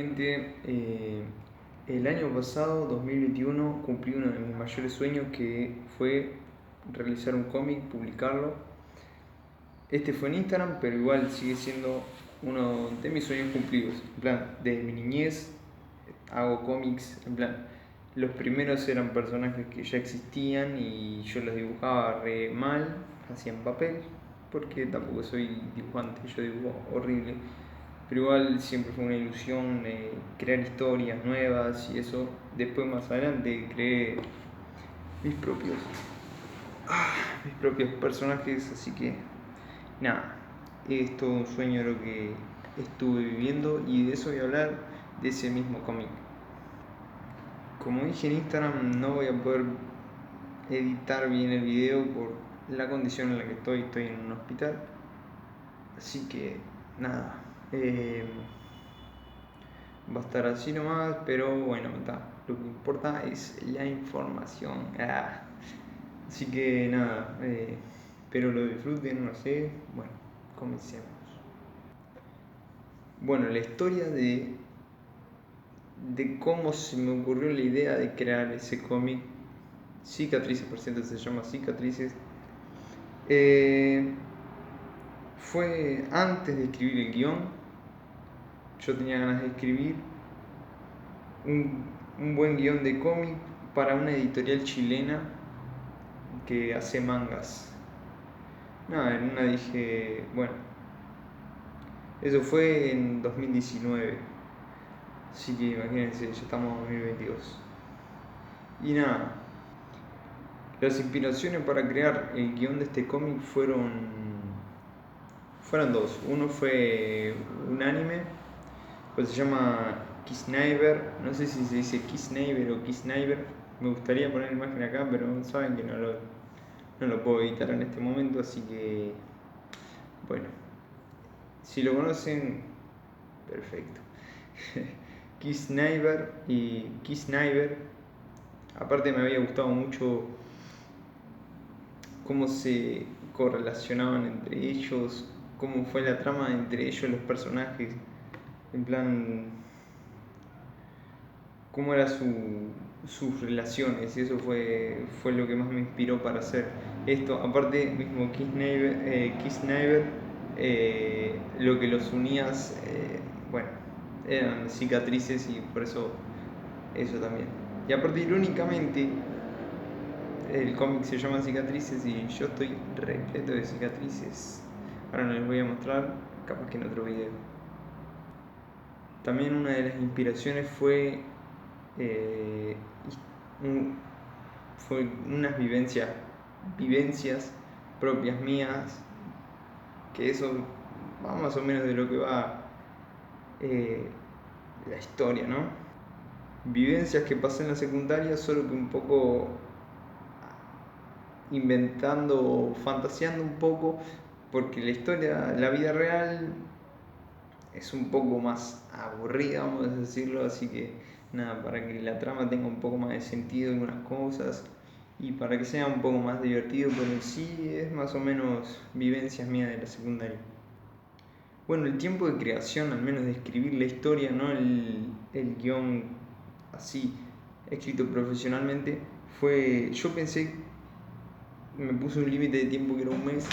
Gente, el año pasado, 2021, cumplí uno de mis mayores sueños, que fue realizar un cómic, publicarlo. Este fue en Instagram, pero igual sigue siendo uno de mis sueños cumplidos. En plan, desde mi niñez hago cómics. En plan, los primeros eran personajes que ya existían y yo los dibujaba re mal, hacía en papel, porque tampoco soy dibujante, yo dibujo horrible. Pero igual siempre fue una ilusión crear historias nuevas y eso. Después, más adelante, creé mis propios, mis propios personajes, así que nada, es todo un sueño lo que estuve viviendo, y de eso voy a hablar, de ese mismo cómic. Como dije en Instagram, no voy a poder editar bien el video por la condición en la que estoy en un hospital, así que nada, va a estar así nomás, pero bueno, lo que importa es la información. Así que nada, espero lo disfruten, no sé. Bueno, comencemos. Bueno, la historia de cómo se me ocurrió la idea de crear ese cómic, Cicatrices, por cierto, se llama Cicatrices. Fue antes de escribir el guión. Yo tenía ganas de escribir un buen guión de cómic para una editorial chilena que hace mangas. Nada, en una dije, bueno, eso fue en 2019, así que imagínense, ya estamos en 2022. Y nada, las inspiraciones para crear el guión de este cómic fueron dos. Uno fue un anime, pues se llama Kisniver, no sé si se dice Kisniver o Kisniver. Me gustaría poner imagen acá, pero saben que no lo puedo editar en este momento, así que bueno, si lo conocen, perfecto. Kisniver, aparte me había gustado mucho cómo se correlacionaban entre ellos, cómo fue la trama entre ellos, los personajes, en plan, cómo eran sus relaciones, y eso fue lo que más me inspiró para hacer esto. Aparte, mismo Kisniver, lo que los unías, bueno, eran cicatrices, y por eso también. Y aparte, irónicamente, el cómic se llama Cicatrices y yo estoy repleto de cicatrices. Ahora no les voy a mostrar, capaz que en otro video. También una de las inspiraciones fue unas vivencias propias mías, que eso va más o menos de lo que va la historia, ¿no? Vivencias que pasé en la secundaria, solo que un poco inventando, fantaseando un poco, porque la historia, la vida real, es un poco más aburrida, vamos a decirlo, así que nada, para que la trama tenga un poco más de sentido en algunas cosas y para que sea un poco más divertido, pero en sí es más o menos vivencias mías de la secundaria. Bueno, el tiempo de creación, al menos de escribir la historia, no el guión así escrito profesionalmente, yo pensé, me puse un límite de tiempo que era un mes,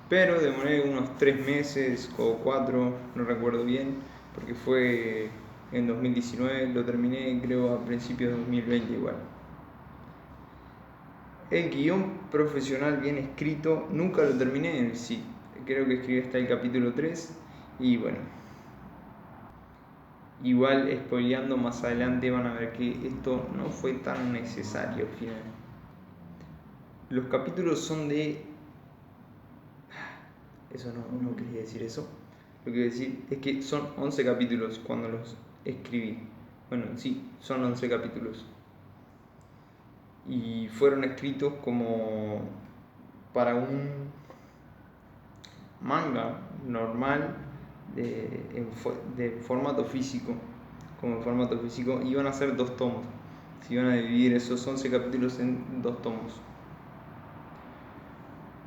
pero demoré unos 3 meses o 4, no recuerdo bien, porque fue en 2019, lo terminé creo a principios de 2020 igual. El guión profesional bien escrito, nunca lo terminé, sí, creo que escribí hasta el capítulo 3, y bueno, igual spoileando más adelante van a ver que esto no fue tan necesario al final. Los capítulos son de... Eso no quería decir eso. Lo que quiero decir es que son 11 capítulos cuando los escribí. Bueno, sí, son 11 capítulos. Y fueron escritos como para un manga normal de formato físico. Como en formato físico, iban a ser 2 tomos. Se iban a dividir esos 11 capítulos en 2 tomos.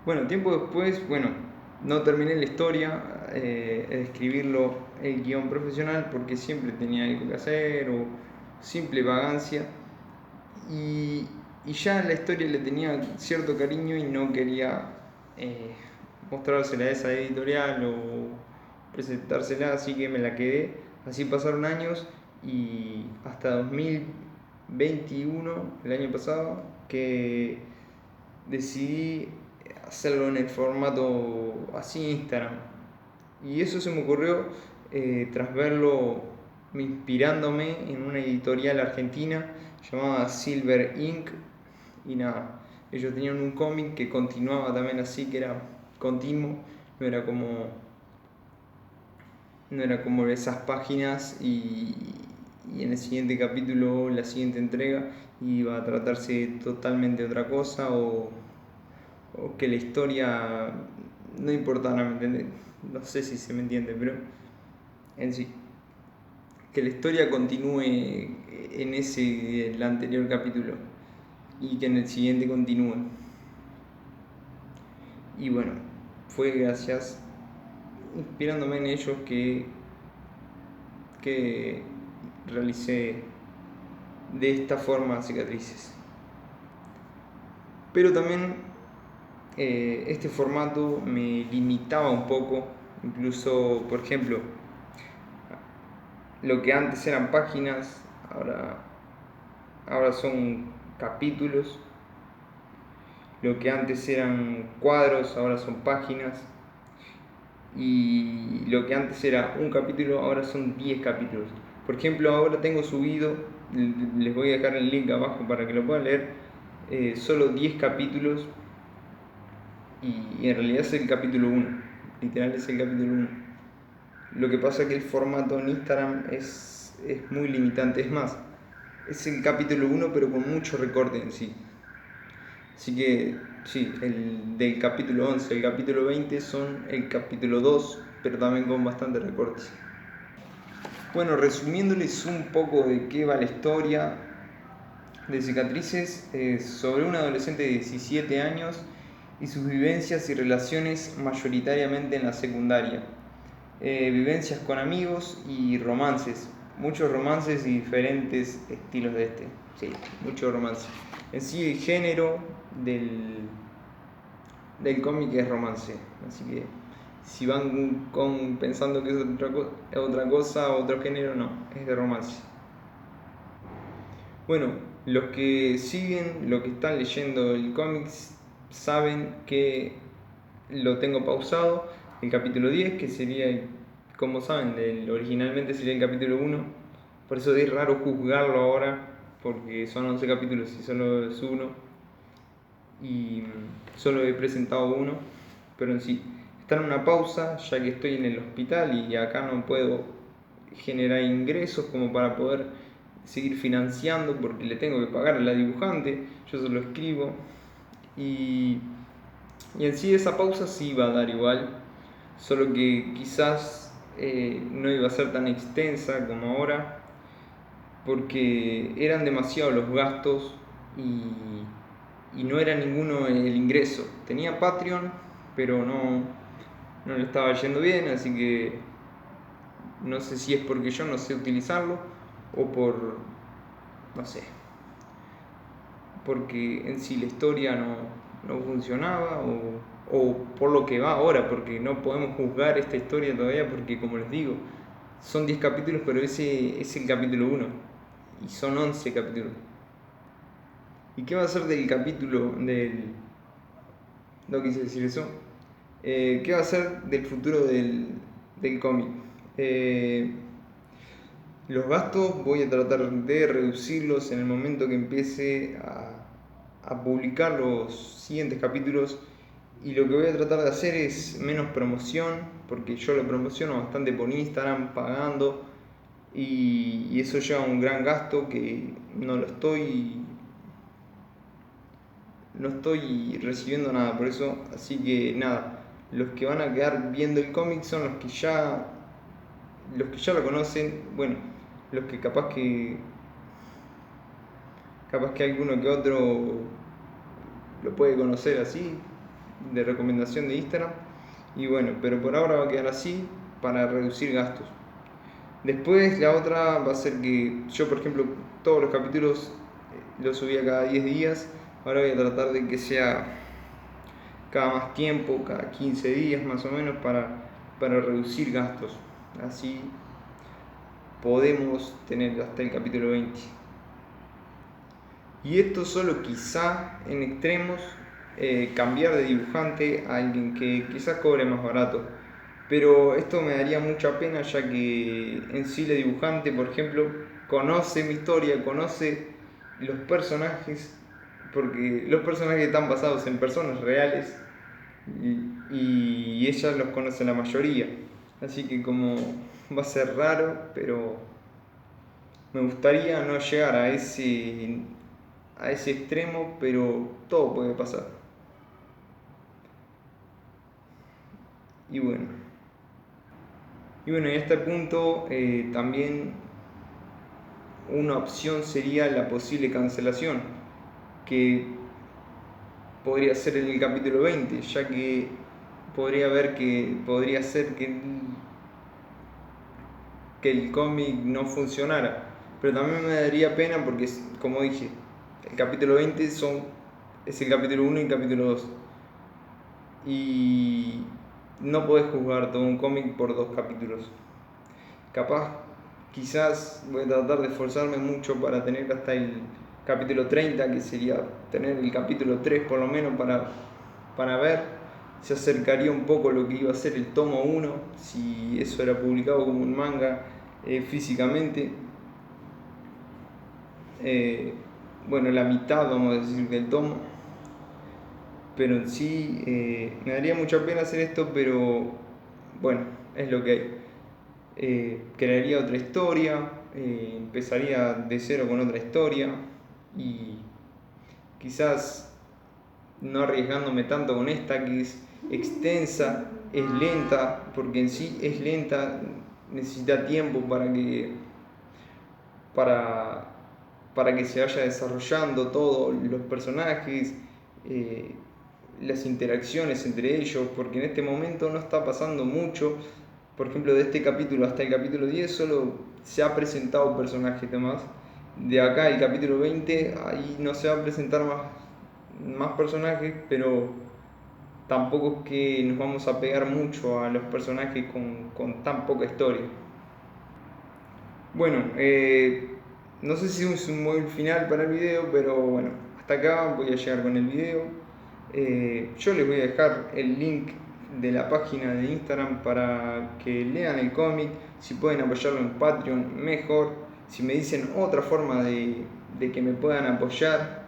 Bueno, tiempo después, No terminé la historia, escribirlo el guión profesional porque siempre tenía algo que hacer o simple vagancia y, y ya la historia le tenía cierto cariño y no quería eh, mostrársela a esa editorial o presentársela, así que me la quedé. Así pasaron años y hasta 2021, el año pasado, que decidí hacerlo en el formato así Instagram. Y eso se me ocurrió tras verlo inspirándome en una editorial argentina llamada Silver Inc. Y nada, ellos tenían un cómic que continuaba también así, que era continuo, no era como, no era como esas páginas y en el siguiente capítulo, la siguiente entrega, iba a tratarse totalmente de otra cosa o que la historia no importara, ¿me entiendes? No sé si se me entiende, pero en sí. Que la historia continúe en el anterior capítulo y que en el siguiente continúe. Y bueno, fue gracias, inspirándome en ellos, que realicé de esta forma Cicatrices. Pero también este formato me limitaba un poco, incluso, por ejemplo, lo que antes eran páginas, ahora son capítulos. Lo que antes eran cuadros, ahora son páginas. Y lo que antes era un capítulo, ahora son 10 capítulos. Por ejemplo, ahora tengo subido, les voy a dejar el link abajo para que lo puedan leer, solo 10 capítulos y en realidad es el capítulo 1. Literal es el capítulo 1. Lo que pasa es que el formato en Instagram es muy limitante. Es más, es el capítulo 1 pero con mucho recorte en sí. Así que sí, el del capítulo 11 al capítulo 20 son el capítulo 2, pero también con bastante recortes. Bueno, resumiéndoles un poco de qué va la historia de Cicatrices, sobre un adolescente de 17 años y sus vivencias y relaciones mayoritariamente en la secundaria. Vivencias con amigos y romances, muchos romances y diferentes estilos de este. Sí, mucho romance. En sí el género del cómic es romance, así que si van pensando que es otra cosa, otro género, no, es de romance. Bueno, los que siguen, los que están leyendo el cómic, saben que lo tengo pausado, el capítulo 10, que sería, como saben, originalmente sería el capítulo 1, por eso es raro juzgarlo ahora, porque son 11 capítulos y solo es uno, y solo he presentado uno, pero en sí, está en una pausa, ya que estoy en el hospital y acá no puedo generar ingresos como para poder seguir financiando, porque le tengo que pagar a la dibujante, yo solo escribo, y en sí esa pausa sí iba a dar igual, solo que quizás no iba a ser tan extensa como ahora, porque eran demasiados los gastos y no era ninguno el ingreso. Tenía Patreon, pero no le estaba yendo bien, así que no sé si es porque yo no sé utilizarlo o no sé, porque en sí la historia no funcionaba o por lo que va ahora, porque no podemos juzgar esta historia todavía porque como les digo, son 10 capítulos, pero ese es el capítulo 1 y son 11 capítulos. ¿Y qué va a ser del capítulo del... No quise decir eso. ¿Qué va a ser del futuro del cómic? Los gastos voy a tratar de reducirlos en el momento que empiece a publicar los siguientes capítulos y lo que voy a tratar de hacer es menos promoción porque yo lo promociono bastante por Instagram pagando y eso lleva un gran gasto que no estoy recibiendo nada por eso, así que nada, los que van a quedar viendo el cómic son los que ya lo conocen, bueno, los que capaz que alguno que otro lo puede conocer así, de recomendación de Instagram, Y bueno, pero por ahora va a quedar así para reducir gastos. Después la otra va a ser que yo, por ejemplo, todos los capítulos los subía cada 10 días. Ahora voy a tratar de que sea cada más tiempo, cada 15 días más o menos, para reducir gastos. Así podemos tener hasta el capítulo 20. Y esto solo quizá en extremos, cambiar de dibujante a alguien que quizás cobre más barato. Pero esto me daría mucha pena, ya que en sí el dibujante, por ejemplo, conoce mi historia, conoce los personajes, porque los personajes están basados en personas reales y ella los conoce la mayoría. Así que como va a ser raro, pero me gustaría no llegar a ese extremo, pero todo puede pasar. Y bueno, y a este punto también una opción sería la posible cancelación, que podría ser en el capítulo 20, ya que podría ser que el cómic no funcionara. Pero también me daría pena porque, como dije, el capítulo 20 es el capítulo 1 y el capítulo 2. Y no podés juzgar todo un cómic por 2 capítulos. Capaz, quizás voy a tratar de esforzarme mucho para tener hasta el capítulo 30, que sería tener el capítulo 3 por lo menos para ver. Se acercaría un poco lo que iba a ser el tomo 1, si eso era publicado como un manga físicamente. Bueno, la mitad, vamos a decir, del tomo. Pero en sí me daría mucha pena hacer esto, pero bueno, es lo que hay. Crearía otra historia, empezaría de cero con otra historia y quizás no arriesgándome tanto con esta que es extensa, es lenta, porque en sí es lenta, necesita tiempo para, para que se vaya desarrollando todos los personajes, eh, las interacciones entre ellos, porque en este momento no está pasando mucho. Por ejemplo, de este capítulo hasta el capítulo 10 solo se ha presentado un personaje más. De acá el capítulo 20, ahí no se va a presentar más personajes, pero tampoco es que nos vamos a pegar mucho a los personajes con tan poca historia. Bueno, no sé si es un buen final para el video, pero bueno, hasta acá voy a llegar con el video. Yo les voy a dejar el link de la página de Instagram para que lean el cómic. Si pueden apoyarlo en Patreon, mejor. Si me dicen otra forma de que me puedan apoyar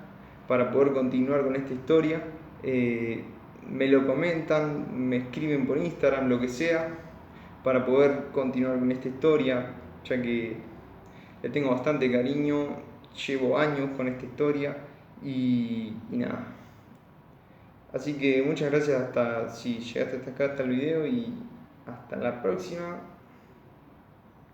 para poder continuar con esta historia, me lo comentan, me escriben por Instagram, lo que sea, para poder continuar con esta historia, ya que le tengo bastante cariño, llevo años con esta historia y nada. Así que muchas gracias si llegaste hasta acá, hasta el video, y hasta la próxima.